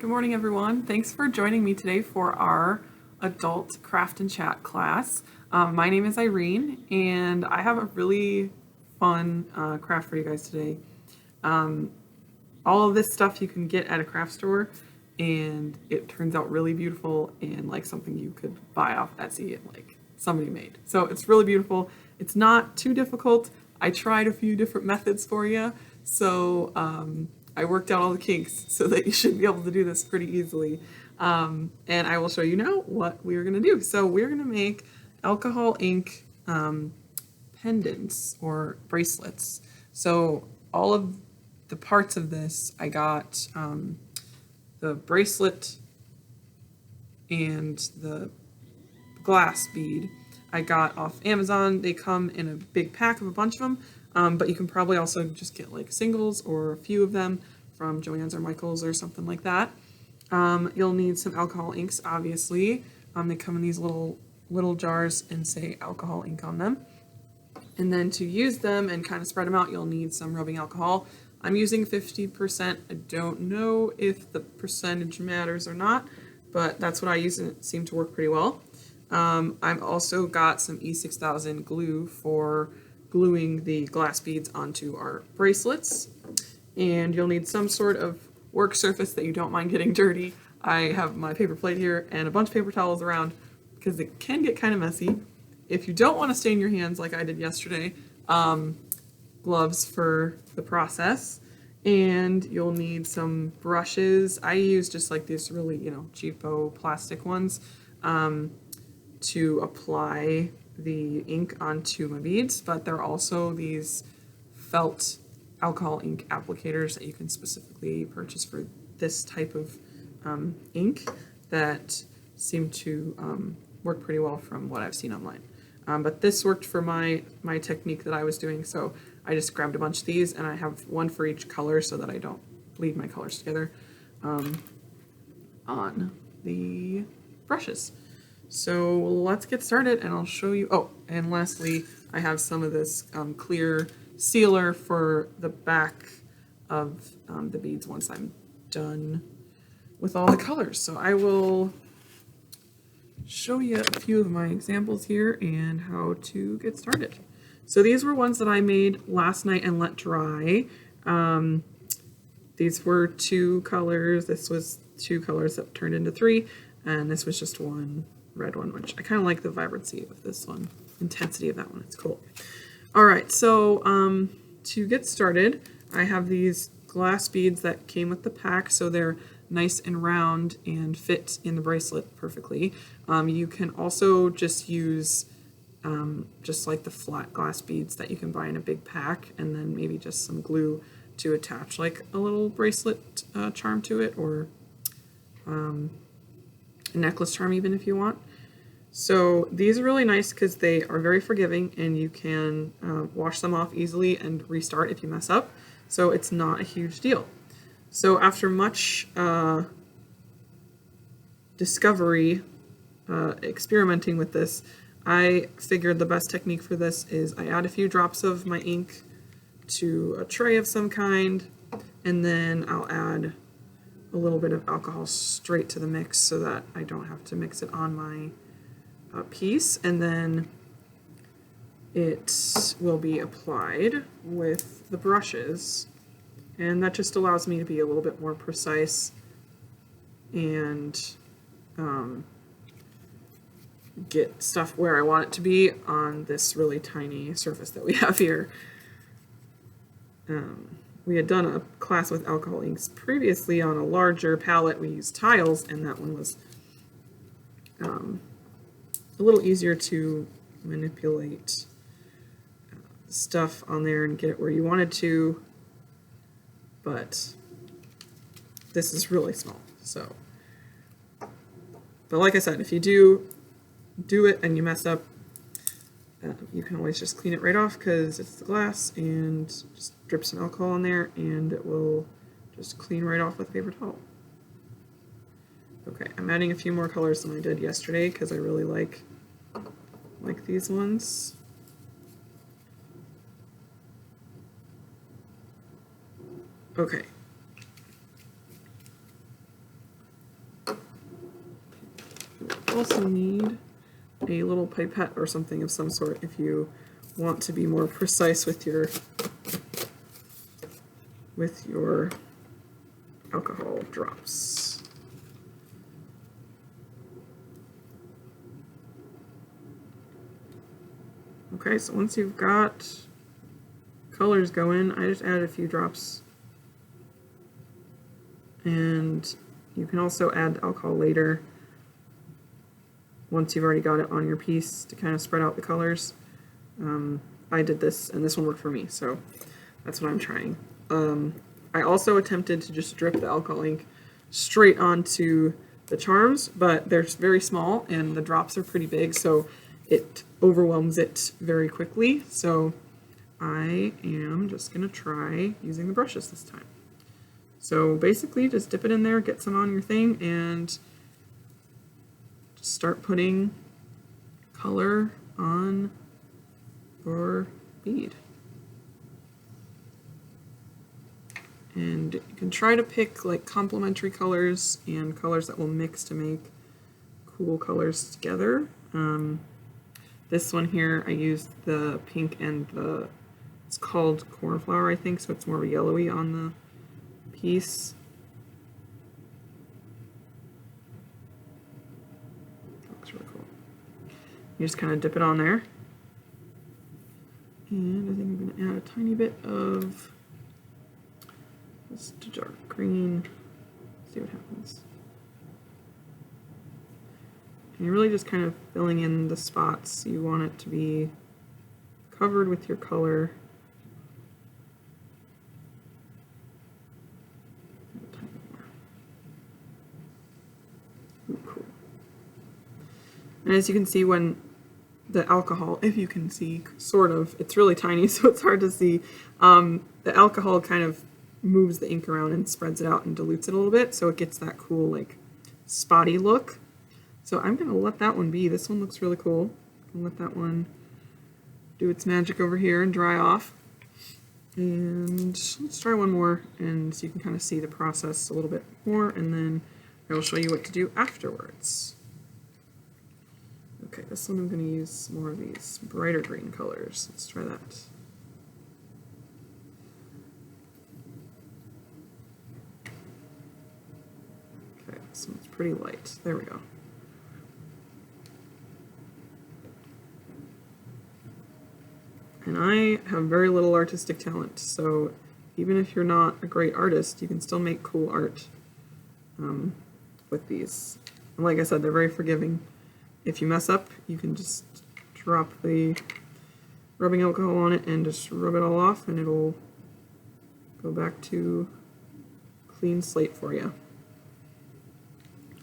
Good morning, everyone. Thanks for joining me today for our adult craft and chat class. My name is Irene, and I have a really fun craft for you guys today. All of this stuff you can get at a craft store, and it turns out really beautiful and like something you could buy off Etsy and like somebody made. So it's really beautiful. It's not too difficult. I tried a few different methods for you, so I worked out all the kinks so that you should be able to do this pretty easily. And I will show you now what we're going to do. So we're going to make alcohol ink pendants or bracelets. So all of the parts of this, I got the bracelet and the glass bead I got off Amazon. They come in a big pack of a bunch of them, but you can probably also just get like singles or a few of them from Joann's or Michael's or something like that. You'll need some alcohol inks, obviously. They come in these little jars and say alcohol ink on them. And then to use them and kind of spread them out, you'll need some rubbing alcohol. I'm using 50%. I don't know if the percentage matters or not, but that's what I use and it seemed to work pretty well. I've also got some E6000 glue for gluing the glass beads onto our bracelets. And you'll need some sort of work surface that you don't mind getting dirty. I have my paper plate here and a bunch of paper towels around because it can get kind of messy. If you don't want to stain your hands like I did yesterday, gloves for the process. And you'll need some brushes. I use just like these really, cheapo plastic ones to apply the ink onto my beads, but there are also these felt alcohol ink applicators that you can specifically purchase for this type of ink that seem to work pretty well from what I've seen online. But this worked for my technique that I was doing, so I just grabbed a bunch of these, and I have one for each color so that I don't bleed my colors together on the brushes. So let's get started, and I'll show you. Oh, and lastly, I have some of this clear sealer for the back of the beads once I'm done with all the colors. So I will show you a few of my examples here and how to get started. So these were ones that I made last night and let dry. These were 2 colors. This was 2 colors that turned into 3, and this was just one red one, which I kind of like the vibrancy of this one, intensity of that one. It's cool. All right, so to get started, I have these glass beads that came with the pack, so they're nice and round and fit in the bracelet perfectly. You can also just use just like the flat glass beads that you can buy in a big pack, and then maybe just some glue to attach like a little bracelet charm to it, or a necklace charm even if you want. So these are really nice because they are very forgiving, and you can wash them off easily and restart if you mess up. So it's not a huge deal. So after much discovery, experimenting with this, I figured the best technique for this is I add a few drops of my ink to a tray of some kind, and then I'll add a little bit of alcohol straight to the mix so that I don't have to mix it on my piece, and then it will be applied with the brushes, and that just allows me to be a little bit more precise and get stuff where I want it to be on this really tiny surface that we have here. We had done a class with alcohol inks previously on a larger palette. We used tiles, and that one was a little easier to manipulate stuff on there and get it where you wanted to, but this is really small. So, but like I said, if you do it and you mess up, you can always just clean it right off because it's the glass, and just drip some alcohol on there and it will just clean right off with a paper towel. Okay, I'm adding a few more colors than I did yesterday because I really like these ones. Okay. also need a little pipette or something of some sort if you want to be more precise with your alcohol drops. Okay, so once you've got colors going, I just added a few drops. And you can also add alcohol later once you've already got it on your piece to kind of spread out the colors. I did this, and this one worked for me, so that's what I'm trying. I also attempted to just drip the alcohol ink straight onto the charms, but they're very small and the drops are pretty big, so it overwhelms it very quickly. So I am just going to try using the brushes this time. So basically just dip it in there, get some on your thing, and just start putting color on your bead. And you can try to pick like complementary colors and colors that will mix to make cool colors together. This one here, I used the pink and it's called cornflower, I think, so it's more yellowy on the piece. That looks really cool. You just kind of dip it on there. And I think I'm going to add a tiny bit of this dark green, see what happens. And you're really just kind of filling in the spots. You want it to be covered with your color. A tiny bit more. Ooh, cool. And as you can see, when the alcohol, if you can see, sort of, it's really tiny, so it's hard to see. The alcohol kind of moves the ink around and spreads it out and dilutes it a little bit, so it gets that cool, like, spotty look. So I'm going to let that one be. This one looks really cool. I'll let that one do its magic over here and dry off. And let's try one more, and so you can kind of see the process a little bit more, and then I will show you what to do afterwards. Okay, this one I'm going to use more of these brighter green colors. Let's try that. Okay, this one's pretty light. There we go. And I have very little artistic talent, so even if you're not a great artist, you can still make cool art with these. And like I said, they're very forgiving. If you mess up, you can just drop the rubbing alcohol on it and just rub it all off, and it'll go back to clean slate for you.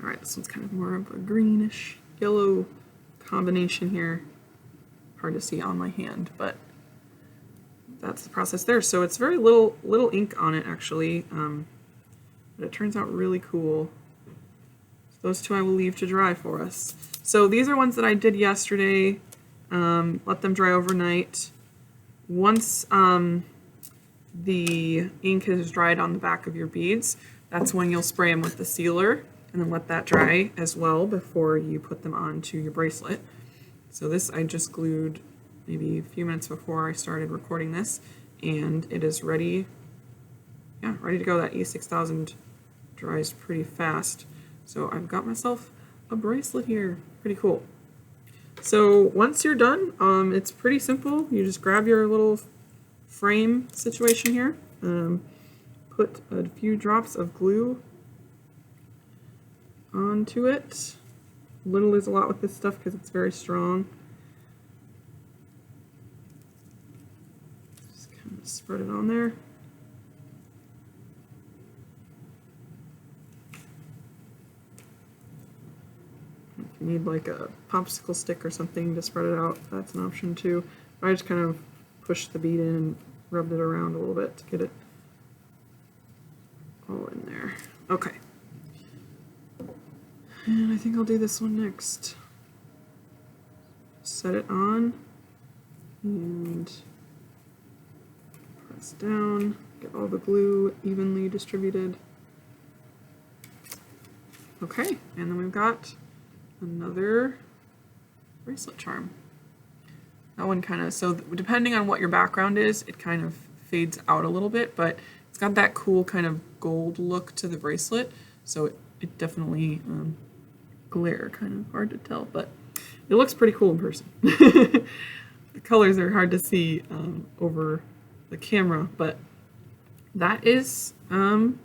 Alright, this one's kind of more of a greenish yellow combination here. Hard to see on my hand, but that's the process there. So it's very little ink on it, actually, but it turns out really cool. So those two I will leave to dry for us. So these are ones that I did yesterday. Let them dry overnight. Once the ink has dried on the back of your beads, that's when you'll spray them with the sealer, and then let that dry as well before you put them onto your bracelet. So this I just glued maybe a few minutes before I started recording this, and it is ready, yeah, ready to go. That E6000 dries pretty fast. So I've got myself a bracelet here. Pretty cool. So once you're done, it's pretty simple. You just grab your little frame situation here, put a few drops of glue onto it. Little is a lot with this stuff because it's very strong. Just kind of spread it on there. If you need like a popsicle stick or something to spread it out, that's an option too. I just kind of pushed the bead in and rubbed it around a little bit to get it all in there. Okay. And I think I'll do this one next. Set it on and press down, get all the glue evenly distributed. Okay, and then we've got another bracelet charm. That one kind of, so depending on what your background is, it kind of fades out a little bit, but it's got that cool kind of gold look to the bracelet. So it definitely glare, kind of hard to tell, but it looks pretty cool in person. The colors are hard to see over the camera, but that is kind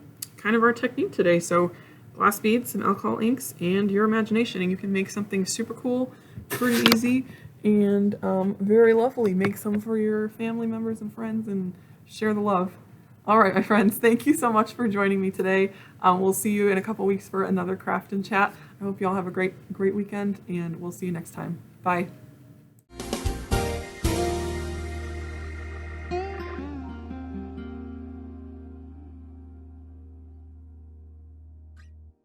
of our technique today. So glass beads, some alcohol inks, and your imagination, and you can make something super cool, pretty easy, and very lovely. Make some for your family members and friends and share the love. All right, my friends, thank you so much for joining me today. We'll see you in a couple weeks for another craft and chat. I hope you all have a great weekend, and we'll see you next time. Bye.